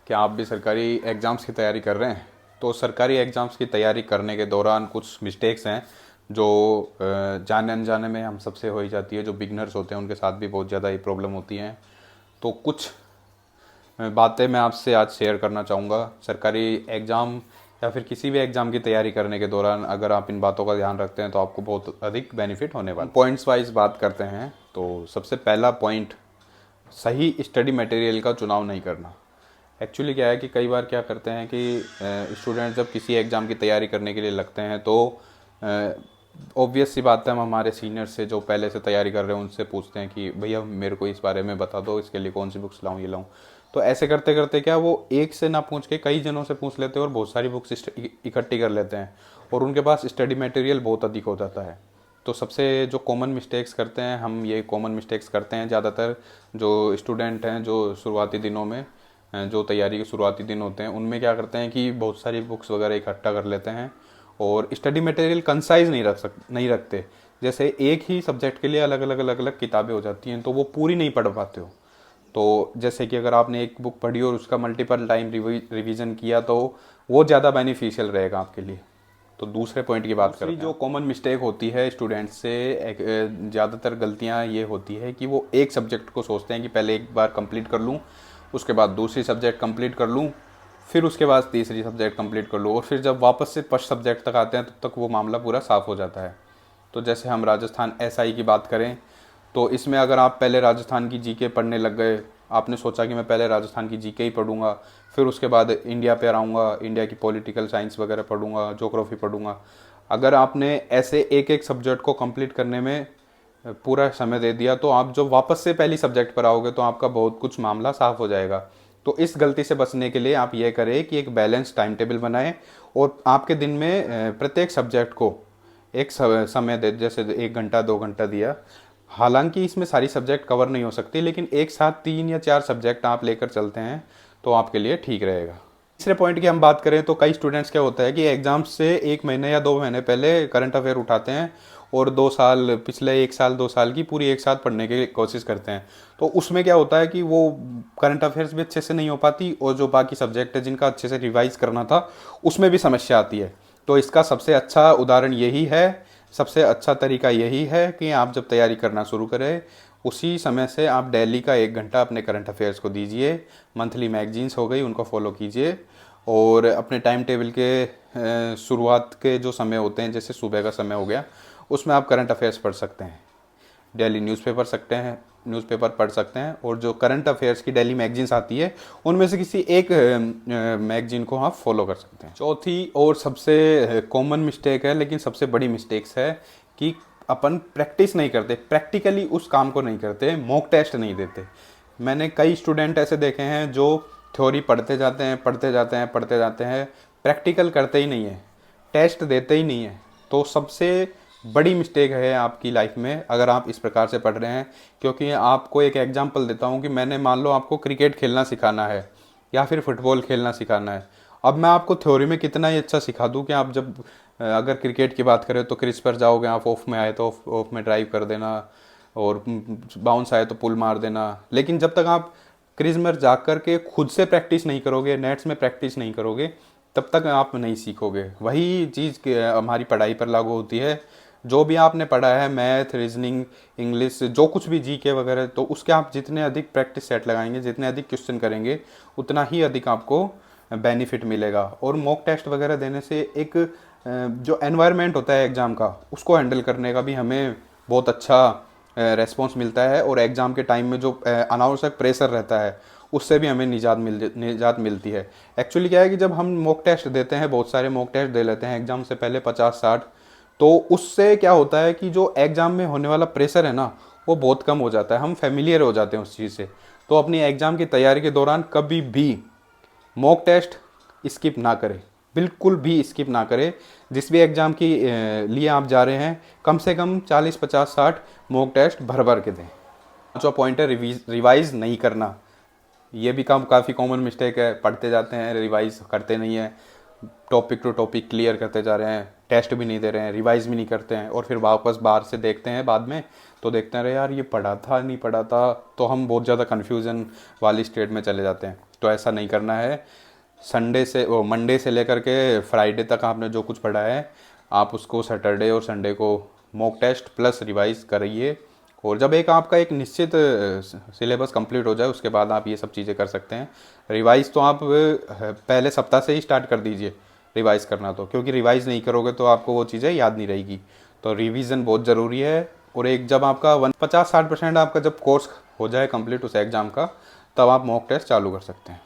क्या आप भी सरकारी एग्ज़ाम्स की तैयारी कर रहे हैं? तो सरकारी एग्ज़ाम्स की तैयारी करने के दौरान कुछ मिस्टेक्स हैं जो जाने अनजाने में हम सबसे हो ही जाती है। जो बिगनर्स होते हैं उनके साथ भी बहुत ज़्यादा ये प्रॉब्लम होती हैं। तो कुछ बातें मैं आपसे आज शेयर करना चाहूँगा। सरकारी एग्ज़ाम या फिर किसी भी एग्ज़ाम की तैयारी करने के दौरान अगर आप इन बातों का ध्यान रखते हैं तो आपको बहुत अधिक बेनिफिट होने वाला है। पॉइंट्स वाइज बात करते हैं तो सबसे पहला पॉइंट, सही स्टडी मटेरियल का चुनाव नहीं करना। एक्चुअली क्या है कि कई बार क्या करते हैं कि स्टूडेंट जब किसी एग्ज़ाम की तैयारी करने के लिए लगते हैं तो ऑब्वियस सी बात है, हम हमारे सीनियर से जो पहले से तैयारी कर रहे हैं उनसे पूछते हैं कि भैया मेरे को इस बारे में बता दो, इसके लिए कौन सी बुक्स लाऊं, ये लाऊं। तो ऐसे करते करते क्या वो एक से ना पूछ के कई जनों से पूछ लेते हैं और बहुत सारी बुक्स इकट्ठी कर लेते हैं और उनके पास स्टडी मटेरियल बहुत अधिक हो जाता है। तो सबसे जो कॉमन मिस्टेक्स करते हैं, हम ये कॉमन मिस्टेक्स करते हैं ज़्यादातर जो स्टूडेंट हैं जो शुरुआती दिनों में, जो तैयारी के शुरुआती दिन होते हैं उनमें क्या करते हैं कि बहुत सारी बुक्स वगैरह इकट्ठा कर लेते हैं और स्टडी मटेरियल कंसाइज नहीं रखते। जैसे एक ही सब्जेक्ट के लिए अलग अलग किताबें हो जाती हैं तो वो पूरी नहीं पढ़ पाते हो। तो जैसे कि अगर आपने एक बुक पढ़ी और उसका मल्टीपल टाइम रिवीजन किया तो वो ज़्यादा बेनिफिशियल रहेगा आपके लिए। तो दूसरे पॉइंट की बात करें, जो कॉमन मिस्टेक होती है स्टूडेंट्स से, ज़्यादातर गलतियाँ ये होती है कि वो एक सब्जेक्ट को सोचते हैं कि पहले एक बार कंप्लीट कर लूँ, उसके बाद दूसरी सब्जेक्ट कंप्लीट कर लूँ, फिर उसके बाद तीसरी सब्जेक्ट कंप्लीट कर लूँ और फिर जब वापस से फर्स्ट सब्जेक्ट तक आते हैं तब तक वो मामला पूरा साफ़ हो जाता है। तो जैसे हम राजस्थान एसआई की बात करें तो इसमें अगर आप पहले राजस्थान की जीके पढ़ने लग गए, आपने सोचा कि मैं पहले राजस्थान की जीके ही पढ़ूंगा, फिर उसके बाद इंडिया पे आऊँगा, इंडिया की पॉलिटिकल साइंस वगैरह पढ़ूंगा, ज्योग्राफी पढ़ूंगा। अगर आपने ऐसे एक एक सब्जेक्ट को कंप्लीट करने में पूरा समय दे दिया तो आप जब वापस से पहली सब्जेक्ट पर आओगे तो आपका बहुत कुछ मामला साफ हो जाएगा। तो इस गलती से बचने के लिए आप ये करें कि एक बैलेंस टाइम टेबल बनाएं और आपके दिन में प्रत्येक सब्जेक्ट को एक समय दे, जैसे 1 घंटा 2 घंटा दिया। हालांकि इसमें सारी सब्जेक्ट कवर नहीं हो सकती, लेकिन एक साथ 3 या 4 सब्जेक्ट आप लेकर चलते हैं तो आपके लिए ठीक रहेगा। तीसरे पॉइंट की हम बात करें तो कई स्टूडेंट्स क्या होता है कि एग्जाम्स से 1 महीने या 2 महीने पहले करंट अफेयर उठाते हैं और 2 साल, पिछले 1 साल 2 साल की पूरी एक साथ पढ़ने की कोशिश करते हैं। तो उसमें क्या होता है कि वो करंट अफेयर्स भी अच्छे से नहीं हो पाती और जो बाकी सब्जेक्ट है जिनका अच्छे से रिवाइज करना था उसमें भी समस्या आती है। तो इसका सबसे अच्छा उदाहरण यही है, सबसे अच्छा तरीका यही है कि आप जब तैयारी करना शुरू करें उसी समय से आप डेली का 1 घंटा अपने करंट अफेयर्स को दीजिए। मंथली मैगजीन्स हो गई उनको फॉलो कीजिए और अपने टाइम टेबल के शुरुआत के जो समय होते हैं, जैसे सुबह का समय हो गया, उसमें आप करंट अफेयर्स पढ़ सकते हैं। डेली न्यूज़पेपर पढ़ सकते हैं और जो करंट अफेयर्स की डेली मैगजीन्स आती है उनमें से किसी एक मैगजीन को आप फॉलो कर सकते हैं। चौथी और सबसे कॉमन मिस्टेक है लेकिन सबसे बड़ी मिस्टेक्स है कि अपन प्रैक्टिस नहीं करते, प्रैक्टिकली उस काम को नहीं करते, मॉक टेस्ट नहीं देते। मैंने कई स्टूडेंट ऐसे देखे हैं जो थ्योरी पढ़ते जाते हैं पढ़ते जाते हैं, प्रैक्टिकल करते ही नहीं है, टेस्ट देते ही नहीं है। तो सबसे बड़ी मिस्टेक है आपकी लाइफ में अगर आप इस प्रकार से पढ़ रहे हैं। क्योंकि आपको एक एग्जांपल देता हूँ कि मैंने, मान लो आपको क्रिकेट खेलना सिखाना है या फिर फुटबॉल खेलना सिखाना है। अब मैं आपको थ्योरी में कितना ही अच्छा सिखा दूँ कि आप जब अगर क्रिकेट की बात करें तो क्रीज पर जाओगे, आप ऑफ में आए तो ऑफ में ड्राइव कर देना और बाउंस आए तो पुल मार देना। लेकिन जब तक आप क्रीज में जा कर के खुद से प्रैक्टिस नहीं करोगे, नेट्स में प्रैक्टिस नहीं करोगे, तब तक आप नहीं सीखोगे। वही चीज़ हमारी पढ़ाई पर लागू होती है। जो भी आपने पढ़ा है, मैथ, रीजनिंग, इंग्लिश, जो कुछ भी जीके वगैरह, तो उसके आप जितने अधिक प्रैक्टिस सेट लगाएंगे, जितने अधिक क्वेश्चन करेंगे, उतना ही अधिक आपको बेनिफिट मिलेगा। और मॉक टेस्ट वगैरह देने से एक जो एनवायरनमेंट होता है एग्ज़ाम का, उसको हैंडल करने का भी हमें बहुत अच्छा रेस्पॉन्स मिलता है और एग्ज़ाम के टाइम में जो अनावश्यक प्रेशर रहता है उससे भी हमें निजात मिलती है। एक्चुअली क्या है कि जब हम मॉक टेस्ट देते हैं, बहुत सारे मॉक टेस्ट दे लेते हैं एग्ज़ाम से पहले 50-60, तो उससे क्या होता है कि जो एग्ज़ाम में होने वाला प्रेशर है ना, वो बहुत कम हो जाता है, हम फेमिलियर हो जाते हैं उस चीज़ से। तो अपनी एग्ज़ाम की तैयारी के दौरान कभी भी मॉक टेस्ट स्किप ना करें, बिल्कुल भी स्किप ना करें। जिस भी एग्ज़ाम की लिए आप जा रहे हैं, कम से कम 40-50-60 मॉक टेस्ट भर भर के दें। पाँचवा पॉइंट है रिवाइज़ नहीं करना। ये भी काफ़ी कॉमन मिस्टेक है, पढ़ते जाते हैं, रिवाइज़ करते नहीं है, टॉपिक टू टॉपिक क्लियर करते जा रहे हैं, टेस्ट भी नहीं दे रहे हैं, रिवाइज़ भी नहीं करते हैं और फिर वापस बाहर से देखते हैं बाद में तो देखते हैं अरे यार ये पढ़ा था नहीं पढ़ा था, तो हम बहुत ज़्यादा कन्फ्यूज़न वाली स्टेट में चले जाते हैं। तो ऐसा नहीं करना है। मंडे से लेकर के फ्राइडे तक आपने जो कुछ पढ़ा है आप उसको सैटरडे और संडे को मॉक टेस्ट प्लस रिवाइज करिए। और जब आपका एक निश्चित सिलेबस कंप्लीट हो जाए उसके बाद आप ये सब चीज़ें कर सकते हैं। रिवाइज तो आप पहले सप्ताह से ही स्टार्ट कर दीजिए रिवाइज करना, तो क्योंकि रिवाइज नहीं करोगे तो आपको वो चीज़ें याद नहीं रहेगी। तो रिवीजन बहुत ज़रूरी है। और एक जब आपका 50-60% आपका जब कोर्स हो जाए कंप्लीट उस एग्ज़ाम का, तब आप मॉक टेस्ट चालू कर सकते हैं।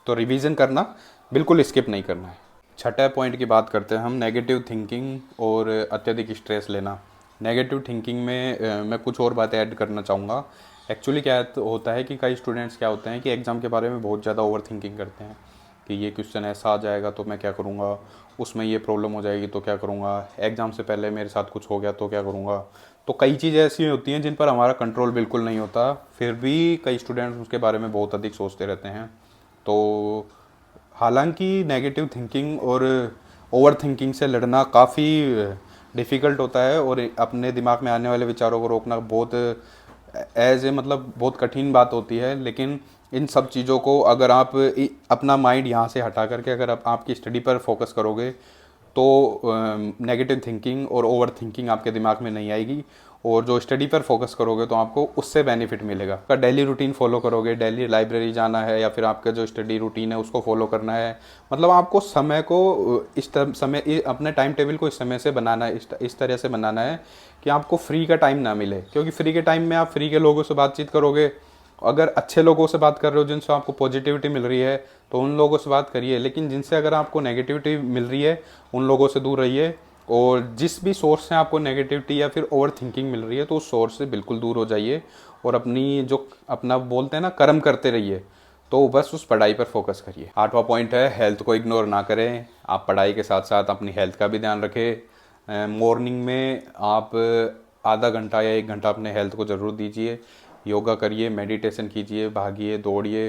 तो रिवीजन करना बिल्कुल स्किप नहीं करना है। छठे पॉइंट की बात करते हैं हम, नेगेटिव थिंकिंग और अत्यधिक स्ट्रेस लेना। नेगेटिव थिंकिंग में मैं कुछ और बातें ऐड करना चाहूँगा। एक्चुअली क्या होता है कि कई स्टूडेंट्स क्या होते हैं कि एग्ज़ाम के बारे में बहुत ज़्यादा ओवर थिंकिंग करते हैं कि ये क्वेश्चन ऐसा आ जाएगा तो मैं क्या करूँगा, उसमें ये प्रॉब्लम हो जाएगी तो क्या करूँगा, एग्ज़ाम से पहले मेरे साथ कुछ हो गया तो क्या करूँगा। तो कई चीज़ें ऐसी होती हैं जिन पर हमारा कंट्रोल बिल्कुल नहीं होता, फिर भी कई स्टूडेंट्स उसके बारे में बहुत अधिक सोचते रहते हैं। तो हालांकि नेगेटिव थिंकिंग और ओवर थिंकिंग से लड़ना काफ़ी डिफ़िकल्ट होता है और अपने दिमाग में आने वाले विचारों को रोकना बहुत मतलब बहुत कठिन बात होती है। लेकिन इन सब चीज़ों को अगर आप अपना माइंड यहाँ से हटा करके अगर आप आपकी स्टडी पर फोकस करोगे तो नेगेटिव थिंकिंग और ओवर थिंकिंग आपके दिमाग में नहीं आएगी। और जो स्टडी पर फोकस करोगे तो आपको उससे बेनिफिट मिलेगा। आपका डेली रूटीन फॉलो करोगे, डेली लाइब्रेरी जाना है या फिर आपका जो स्टडी रूटीन है उसको फॉलो करना है, मतलब आपको समय को अपने टाइम टेबल को इस समय से बनाना है, इस तरह से बनाना है कि आपको फ्री का टाइम ना मिले। क्योंकि फ्री के टाइम में आप फ्री के लोगों से बातचीत करोगे, अगर अच्छे लोगों से बात कर रहे हो जिनसे आपको पॉजिटिविटी मिल रही है तो उन लोगों से बात करिए, लेकिन जिनसे अगर आपको नेगेटिविटी मिल रही है उन लोगों से दूर रहिए। और जिस भी सोर्स से आपको नेगेटिविटी या फिर ओवर थिंकिंग मिल रही है तो उस सोर्स से बिल्कुल दूर हो जाइए और अपना बोलते हैं ना कर्म करते रहिए। तो बस उस पढ़ाई पर फोकस करिए। 8वां पॉइंट है, हेल्थ को इग्नोर ना करें। आप पढ़ाई के साथ साथ अपनी हेल्थ का भी ध्यान रखें। मॉर्निंग में आप आधा घंटा या 1 घंटा अपने हेल्थ को ज़रूर दीजिए। योगा करिए, मेडिटेशन कीजिए, भागिए, दौड़िए,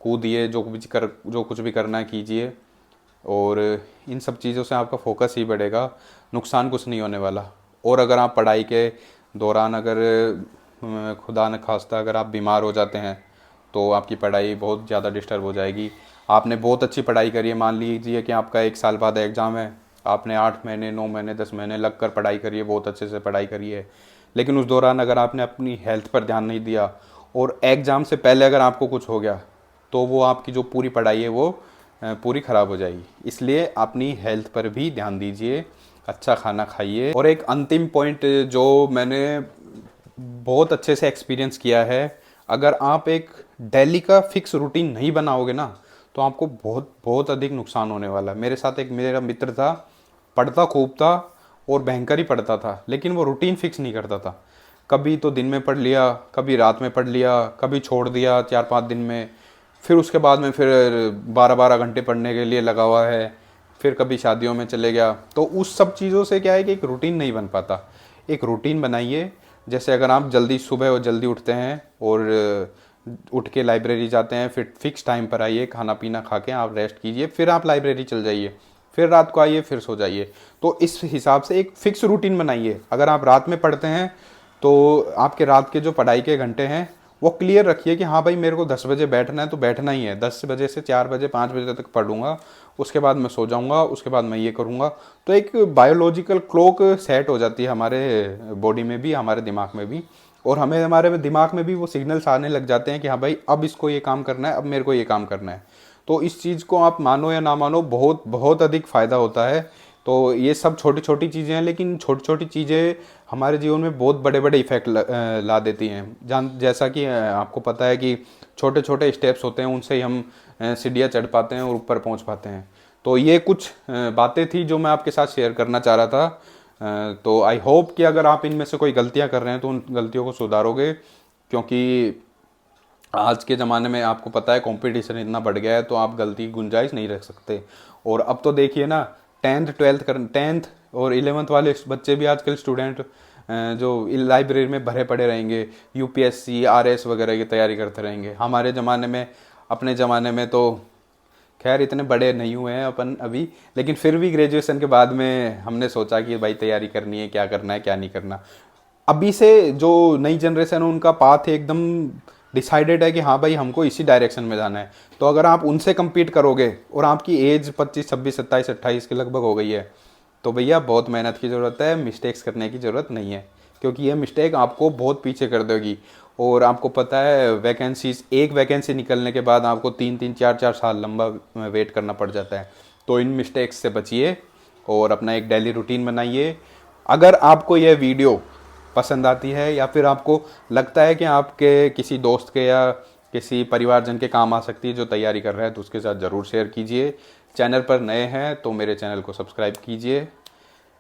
कूदिए, जो कुछ भी करना है कीजिए। और इन सब चीज़ों से आपका फोकस ही बढ़ेगा, नुकसान कुछ नहीं होने वाला। और अगर आप पढ़ाई के दौरान अगर खुदा न खास्ता अगर आप बीमार हो जाते हैं तो आपकी पढ़ाई बहुत ज़्यादा डिस्टर्ब हो जाएगी। आपने बहुत अच्छी पढ़ाई करी है, मान लीजिए कि आपका 1 साल बाद एग्ज़ाम है, आपने 8 महीने 9 महीने 10 महीने लग कर पढ़ाई करी है, बहुत अच्छे से पढ़ाई करी है, लेकिन उस दौरान अगर आपने अपनी हेल्थ पर ध्यान नहीं दिया और एग्ज़ाम से पहले अगर आपको कुछ हो गया तो वो आपकी जो पूरी पढ़ाई है वो पूरी ख़राब हो जाएगी। इसलिए अपनी हेल्थ पर भी ध्यान दीजिए, अच्छा खाना खाइए। और एक अंतिम पॉइंट जो मैंने बहुत अच्छे से एक्सपीरियंस किया है, अगर आप एक डेली का फिक्स रूटीन नहीं बनाओगे ना तो आपको बहुत बहुत अधिक नुकसान होने वाला है। मेरे साथ एक मेरा मित्र था, पढ़ता खूब था और भयंकर ही पढ़ता था, लेकिन वो रूटीन फिक्स नहीं करता था। कभी तो दिन में पढ़ लिया, कभी रात में पढ़ लिया, कभी छोड़ दिया 4-5 दिन में, फिर उसके बाद में फिर 12-12 घंटे पढ़ने के लिए लगा हुआ है, फिर कभी शादियों में चले गया। तो उस सब चीज़ों से क्या है कि एक रूटीन नहीं बन पाता। एक रूटीन बनाइए, जैसे अगर आप जल्दी सुबह और जल्दी उठते हैं और उठ के लाइब्रेरी जाते हैं, फिर फिक्स टाइम पर आइए, खाना पीना खा के आप रेस्ट कीजिए, फिर आप लाइब्रेरी चल जाइए, फिर रात को आइए, फिर सो जाइए। तो इस हिसाब से एक फ़िक्स रूटीन बनाइए। अगर आप रात में पढ़ते हैं तो आपके रात के जो पढ़ाई के घंटे हैं वो क्लियर रखिए कि हाँ भाई मेरे को 10 बजे बैठना है तो बैठना ही है, 10 बजे से 4 बजे 5 बजे तक पढ़ूंगा, उसके बाद मैं सो जाऊंगा, उसके बाद मैं ये करूंगा। तो एक बायोलॉजिकल क्लॉक सेट हो जाती है हमारे बॉडी में भी, हमारे दिमाग में भी, और हमें हमारे दिमाग में भी वो सिग्नल्स आने लग जाते हैं कि हाँ भाई अब इसको ये काम करना है, अब मेरे को ये काम करना है। तो इस चीज़ को आप मानो या ना मानो, बहुत बहुत अधिक फ़ायदा होता है। तो ये सब छोटी छोटी चीज़ें हैं, लेकिन छोटी छोटी चीज़ें हमारे जीवन में बहुत बड़े बड़े इफ़ेक्ट ला देती हैं। जैसा कि आपको पता है कि छोटे छोटे स्टेप्स होते हैं, उनसे ही हम सीढ़ियाँ चढ़ पाते हैं और ऊपर पहुंच पाते हैं। तो ये कुछ बातें थी जो मैं आपके साथ शेयर करना चाह रहा था। तो आई होप कि अगर आप इनमें से कोई गलतियाँ कर रहे हैं तो उन गलतियों को सुधारोगे, क्योंकि आज के ज़माने में आपको पता है कंपटीशन इतना बढ़ गया है, तो आप गलती की गुंजाइश नहीं रख सकते। और अब तो देखिए ना, 10th और 11th वाले बच्चे भी आजकल स्टूडेंट जो लाइब्रेरी में भरे पड़े रहेंगे, यूपीएससी आरएस वगैरह की तैयारी करते रहेंगे। हमारे ज़माने में, अपने ज़माने में तो खैर इतने बड़े नहीं हुए हैं अपन अभी, लेकिन फिर भी ग्रेजुएशन के बाद में हमने सोचा कि भाई तैयारी करनी है क्या नहीं करना। अभी से जो नई जनरेशन है उनका पाथ एकदम डिसाइडेड है कि हाँ भाई हमको इसी डायरेक्शन में जाना है, तो अगर आप उनसे कम्पीट करोगे और आपकी एज 25, 26, 27, 28 के लगभग हो गई है, तो भैया बहुत मेहनत की ज़रूरत है, मिस्टेक्स करने की ज़रूरत नहीं है, क्योंकि ये मिस्टेक आपको बहुत पीछे कर देगी। और आपको पता है वैकेंसीज, एक वैकेंसी निकलने के बाद आपको 3-3, 4-4 साल लंबा वेट करना पड़ जाता है। तो इन मिस्टेक्स से बचिए और अपना एक डेली रूटीन बनाइए। अगर आपको यह वीडियो पसंद आती है या फिर आपको लगता है कि आपके किसी दोस्त के या किसी परिवारजन के काम आ सकती है जो तैयारी कर रहा है, तो उसके साथ ज़रूर शेयर कीजिए। चैनल पर नए हैं तो मेरे चैनल को सब्सक्राइब कीजिए,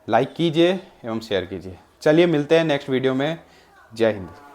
लाइक कीजिए एवं शेयर कीजिए। चलिए मिलते हैं नेक्स्ट वीडियो में। जय हिंद।